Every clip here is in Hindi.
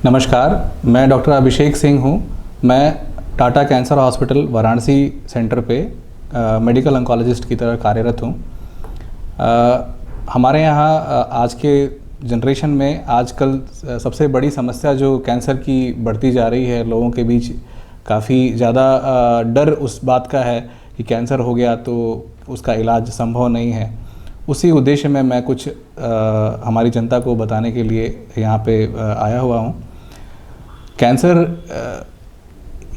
नमस्कार, मैं डॉक्टर अभिषेक सिंह हूँ। मैं Tata cancer hospital Varanasi centre पे मेडिकल ऑन्कोलॉजिस्ट की तरह कार्यरत हूँ। हमारे यहाँ आज के जनरेशन में आजकल सबसे बड़ी समस्या जो कैंसर की बढ़ती जा रही है, लोगों के बीच काफ़ी ज़्यादा डर उस बात का है कि कैंसर हो गया तो उसका इलाज संभव नहीं है। उसी उद्देश्य में मैं कुछ हमारी जनता को बताने के लिए यहाँ पे आया हुआ हूँ। कैंसर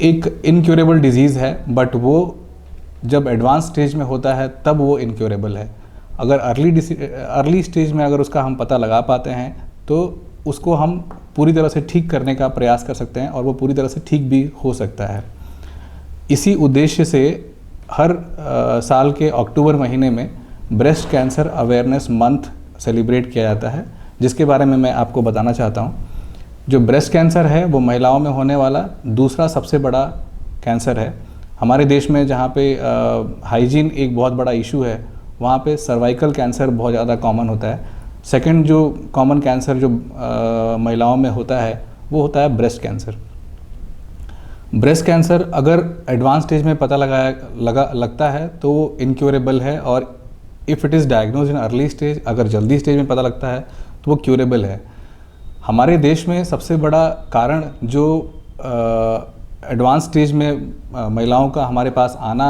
एक इनक्योरेबल डिजीज़ है, बट वो जब एडवांस स्टेज में होता है तब वो इनक्योरेबल है। अगर अर्ली स्टेज में अगर उसका हम पता लगा पाते हैं तो उसको हम पूरी तरह से ठीक करने का प्रयास कर सकते हैं और वो पूरी तरह से ठीक भी हो सकता है। इसी उद्देश्य से हर साल के अक्टूबर महीने में breast cancer awareness month celebrate किया जाता है, जिसके बारे में मैं आपको बताना चाहता हूँ। जो ब्रेस्ट कैंसर है वो महिलाओं में होने वाला दूसरा सबसे बड़ा कैंसर है। हमारे देश में जहाँ पे हाइजीन एक बहुत बड़ा इशू है, वहाँ पे सर्वाइकल कैंसर बहुत ज़्यादा कॉमन होता है। सेकंड जो कॉमन कैंसर जो महिलाओं में होता है वो होता है ब्रेस्ट कैंसर। ब्रेस्ट कैंसर अगर एडवांस स्टेज में पता लगता है तो वो इनक्योरेबल है, और if it is diagnose in early stage, अगर जल्दी स्टेज में पता लगता है तो वो क्यूरेबल है। हमारे देश में सबसे बड़ा कारण जो एडवांस स्टेज में महिलाओं का हमारे पास आना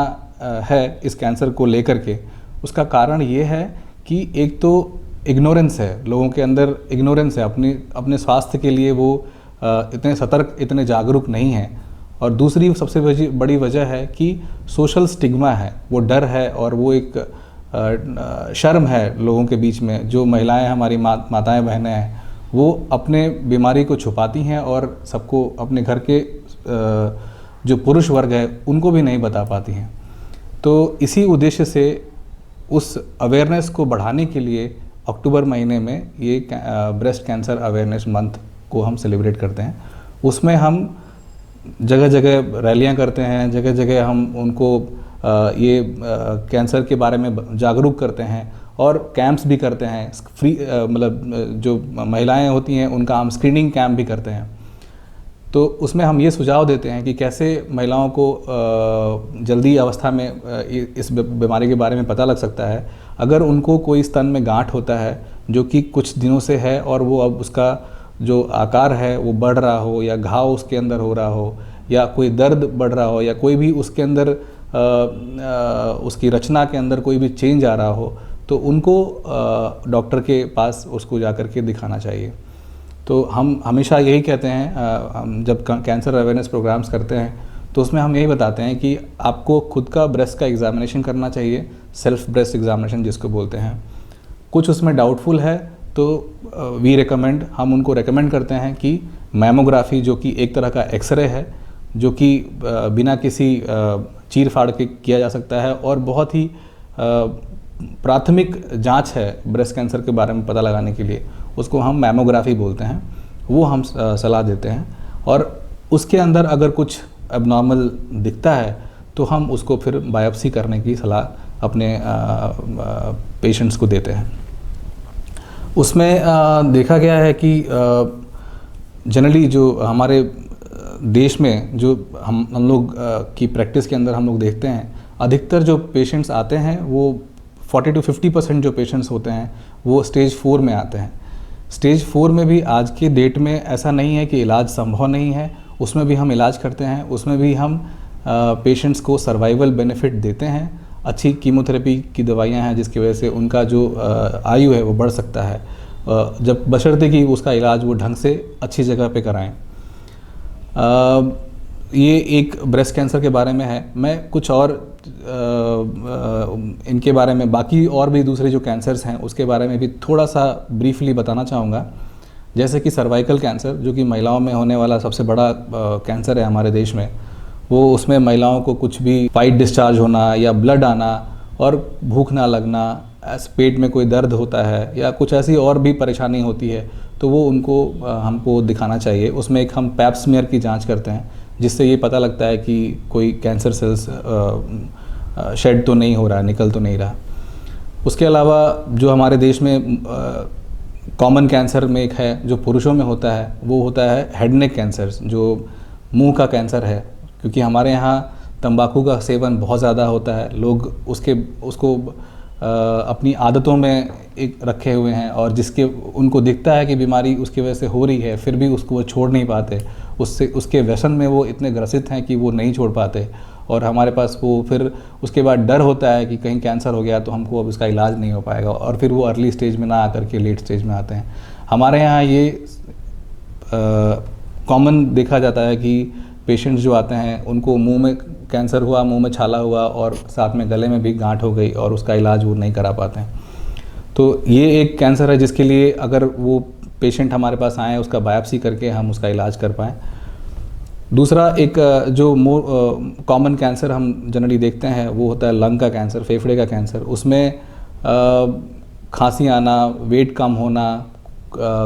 है इस कैंसर को लेकर के, उसका कारण ये है कि एक तो इग्नोरेंस है, लोगों के अंदर इग्नोरेंस है, अपने स्वास्थ्य के लिए वो इतने सतर्क, इतने जागरूक नहीं हैं। और दूसरी सबसे बड़ी वजह है कि सोशल स्टिग्मा है, वो डर है और वो एक शर्म है लोगों के बीच में। जो महिलाएं हमारी माताएं बहनें हैं वो अपने बीमारी को छुपाती हैं और सबको, अपने घर के जो पुरुष वर्ग है उनको भी नहीं बता पाती हैं। तो इसी उद्देश्य से उस अवेयरनेस को बढ़ाने के लिए अक्टूबर महीने में ये ब्रेस्ट कैंसर अवेयरनेस मंथ को हम सेलिब्रेट करते हैं। उसमें हम जगह जगह रैलियां करते हैं, जगह जगह हम उनको ये कैंसर के बारे में जागरूक करते हैं और कैंप्स भी करते हैं। फ्री मतलब जो महिलाएं होती हैं उनका हम स्क्रीनिंग कैंप भी करते हैं। तो उसमें हम ये सुझाव देते हैं कि कैसे महिलाओं को जल्दी अवस्था में इस बीमारी के बारे में पता लग सकता है। अगर उनको कोई स्तन में गांठ होता है जो कि कुछ दिनों से है और वो अब उसका जो आकार है वो बढ़ रहा हो, या घाव उसके अंदर हो रहा हो, या कोई दर्द बढ़ रहा हो, या कोई भी उसके अंदर उसकी रचना के अंदर कोई भी चेंज आ रहा हो, तो उनको डॉक्टर के पास उसको जा कर के दिखाना चाहिए। तो हम हमेशा यही कहते हैं, हम जब कैंसर अवेयरनेस प्रोग्राम्स करते हैं तो उसमें हम यही बताते हैं कि आपको खुद का ब्रेस्ट का एग्जामिनेशन करना चाहिए, सेल्फ ब्रेस्ट एग्जामिनेशन जिसको बोलते हैं। कुछ उसमें डाउटफुल है तो हम उनको रेकमेंड करते हैं कि मैमोग्राफी, जो कि एक तरह का एक्सरे है, जो कि बिना किसी चीर फाड़ के किया जा सकता है और बहुत ही प्राथमिक जांच है ब्रेस्ट कैंसर के बारे में पता लगाने के लिए, उसको हम मैमोग्राफी बोलते हैं। वो हम सलाह देते हैं, और उसके अंदर अगर कुछ एबनॉर्मल दिखता है तो हम उसको फिर बायोप्सी करने की सलाह अपने पेशेंट्स को देते हैं। उसमें देखा गया है कि जनरली जो हमारे देश में जो हम लोग की प्रैक्टिस के अंदर हम लोग देखते हैं, अधिकतर जो पेशेंट्स आते हैं वो 40 to 50% जो पेशेंट्स होते हैं वो स्टेज 4 में आते हैं। स्टेज 4 में भी आज के डेट में ऐसा नहीं है कि इलाज संभव नहीं है, उसमें भी हम इलाज करते हैं। उसमें भी हम पेशेंट्स को सर्वाइवल बेनिफिट देते हैं। अच्छी कीमोथेरेपी की दवाइयाँ हैं जिसकी वजह से उनका जो आयु है वो बढ़ सकता है, जब बशर्ते कि उसका इलाज वो ढंग से अच्छी जगह पे कराएं। ये एक ब्रेस्ट कैंसर के बारे में है। मैं कुछ और इनके बारे में, बाकी और भी दूसरे जो कैंसर्स हैं उसके बारे में भी थोड़ा सा ब्रीफली बताना चाहूँगा। जैसे कि सर्वाइकल कैंसर, जो कि महिलाओं में होने वाला सबसे बड़ा कैंसर है हमारे देश में, वो उसमें महिलाओं को कुछ भी वाइट डिस्चार्ज होना या ब्लड आना और भूख ना लगना, पेट में कोई दर्द होता है या कुछ ऐसी और भी परेशानी होती है, तो वो उनको हमको दिखाना चाहिए। उसमें एक हम पैप स्मीयर की जांच करते हैं, जिससे ये पता लगता है कि कोई कैंसर सेल्स शेड तो नहीं हो रहा, निकल तो नहीं रहा। उसके अलावा जो हमारे देश में कॉमन कैंसर में एक है जो पुरुषों में होता है, वो होता है हेड नेक कैंसर, जो मुंह का कैंसर है। क्योंकि हमारे यहाँ तंबाकू का सेवन बहुत ज़्यादा होता है, लोग उसको अपनी आदतों में एक रखे हुए हैं, और जिसके उनको दिखता है कि बीमारी उसकी वजह से हो रही है, फिर भी उसको वो छोड़ नहीं पाते। उसके व्यसन में वो इतने ग्रसित हैं कि वो नहीं छोड़ पाते। और हमारे पास वो फिर उसके बाद डर होता है कि कहीं कैंसर हो गया तो हमको अब इसका इलाज नहीं हो पाएगा, और फिर वो अर्ली स्टेज में ना आकर के लेट स्टेज में आते हैं। हमारे यहाँ ये कॉमन देखा जाता है कि पेशेंट्स जो आते हैं उनको मुंह में कैंसर हुआ, मुंह में छाला हुआ, और साथ में गले में भी गांठ हो गई, और उसका इलाज वो नहीं करा पाते हैं। तो ये एक कैंसर है जिसके लिए अगर वो पेशेंट हमारे पास आए, उसका बायोप्सी करके हम उसका इलाज कर पाएँ। दूसरा एक जो कॉमन कैंसर हम जनरली देखते हैं वो होता है लंग का कैंसर, फेफड़े का कैंसर। उसमें खांसी आना, वेट कम होना,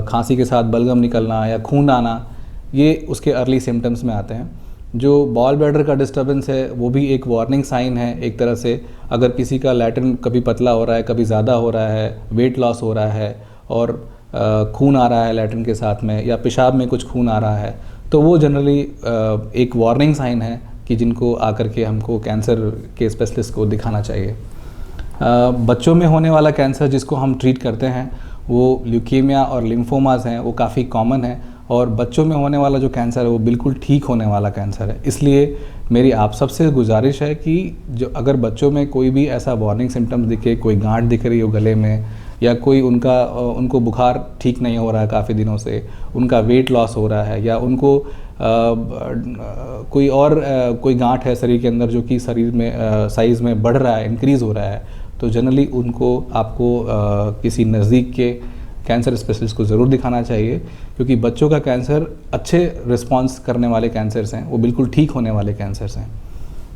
खांसी के साथ बलगम निकलना या खून आना, ये उसके अर्ली सिम्टम्स में आते हैं। जो बॉल ब्लैडर का डिस्टर्बेंस है वो भी एक वार्निंग साइन है एक तरह से। अगर किसी का लैट्रिन कभी पतला हो रहा है, कभी ज़्यादा हो रहा है, वेट लॉस हो रहा है, और खून आ रहा है लैट्रिन के साथ में, या पेशाब में कुछ खून आ रहा है, तो वो जनरली एक वार्निंग साइन है कि जिनको आकर के हमको कैंसर के स्पेशलिस्ट को दिखाना चाहिए। बच्चों में होने वाला कैंसर जिसको हम ट्रीट करते हैं वो ल्यूकीमिया और लिम्फोमास हैं, वो काफ़ी कॉमन है। और बच्चों में होने वाला जो कैंसर है वो बिल्कुल ठीक होने वाला कैंसर है। इसलिए मेरी आप सबसे गुजारिश है कि जो अगर बच्चों में कोई भी ऐसा वार्निंग सिम्टम्स दिखे, कोई गांठ दिख रही हो गले में, या कोई उनको बुखार ठीक नहीं हो रहा है काफ़ी दिनों से, उनका वेट लॉस हो रहा है, या उनको कोई गांठ है शरीर के अंदर जो कि शरीर में साइज़ में बढ़ रहा है, इंक्रीज़ हो रहा है, तो जनरली आपको किसी नज़दीक के कैंसर स्पेशलिस्ट को ज़रूर दिखाना चाहिए। क्योंकि बच्चों का कैंसर अच्छे रिस्पॉन्स करने वाले कैंसर्स हैं, वो बिल्कुल ठीक होने वाले कैंसर्स हैं।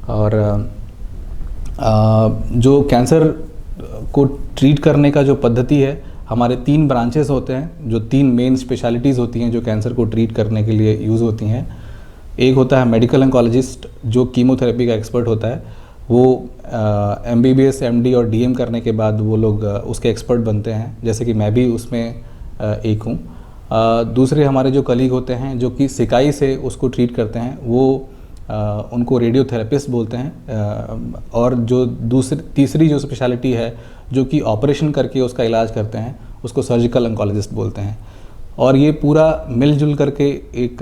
और जो कैंसर को ट्रीट करने का जो पद्धति है, हमारे 3 ब्रांचेस होते हैं, जो 3 मेन स्पेशलिटीज़ होती हैं जो कैंसर को ट्रीट करने के लिए यूज़ होती हैं। एक होता है मेडिकल ऑन्कोलॉजिस्ट, जो कीमोथेरेपी का एक्सपर्ट होता है। वो MBBS, MD और DM करने के बाद वो लोग उसके एक्सपर्ट बनते हैं, जैसे कि मैं भी उसमें एक हूँ। दूसरे हमारे जो कलीग होते हैं जो कि सिकाई से उसको ट्रीट करते हैं, वो उनको रेडियोथेरेपिस्ट बोलते हैं। और जो तीसरी जो स्पेशलिटी है जो कि ऑपरेशन करके उसका इलाज करते हैं, उसको सर्जिकल ऑन्कोलॉजिस्ट बोलते हैं। और ये पूरा मिलजुल करके एक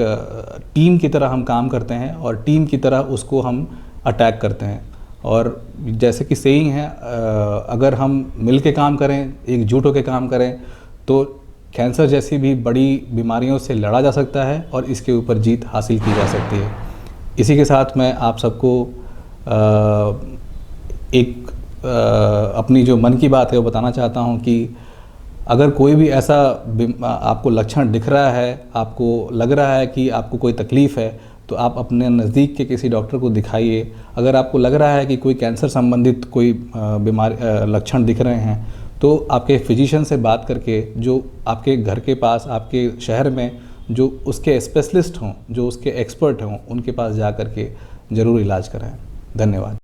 टीम की तरह हम काम करते हैं, और टीम की तरह उसको हम अटैक करते हैं। और जैसे कि सेइंग है, अगर हम मिल के काम करें, एकजुट होकर काम करें, तो कैंसर जैसी भी बड़ी बीमारियों से लड़ा जा सकता है और इसके ऊपर जीत हासिल की जा सकती है। इसी के साथ मैं आप सबको अपनी जो मन की बात है वो बताना चाहता हूँ कि अगर कोई भी ऐसा आपको लक्षण दिख रहा है, आपको लग रहा है कि आपको कोई तकलीफ़ है, तो आप अपने नज़दीक के किसी डॉक्टर को दिखाइए। अगर आपको लग रहा है कि कोई कैंसर संबंधित कोई लक्षण दिख रहे हैं, तो आपके फिजिशियन से बात करके, जो आपके घर के पास, आपके शहर में जो उसके स्पेशलिस्ट हों, जो उसके एक्सपर्ट हों, उनके पास जा कर के ज़रूर इलाज कराएं। धन्यवाद।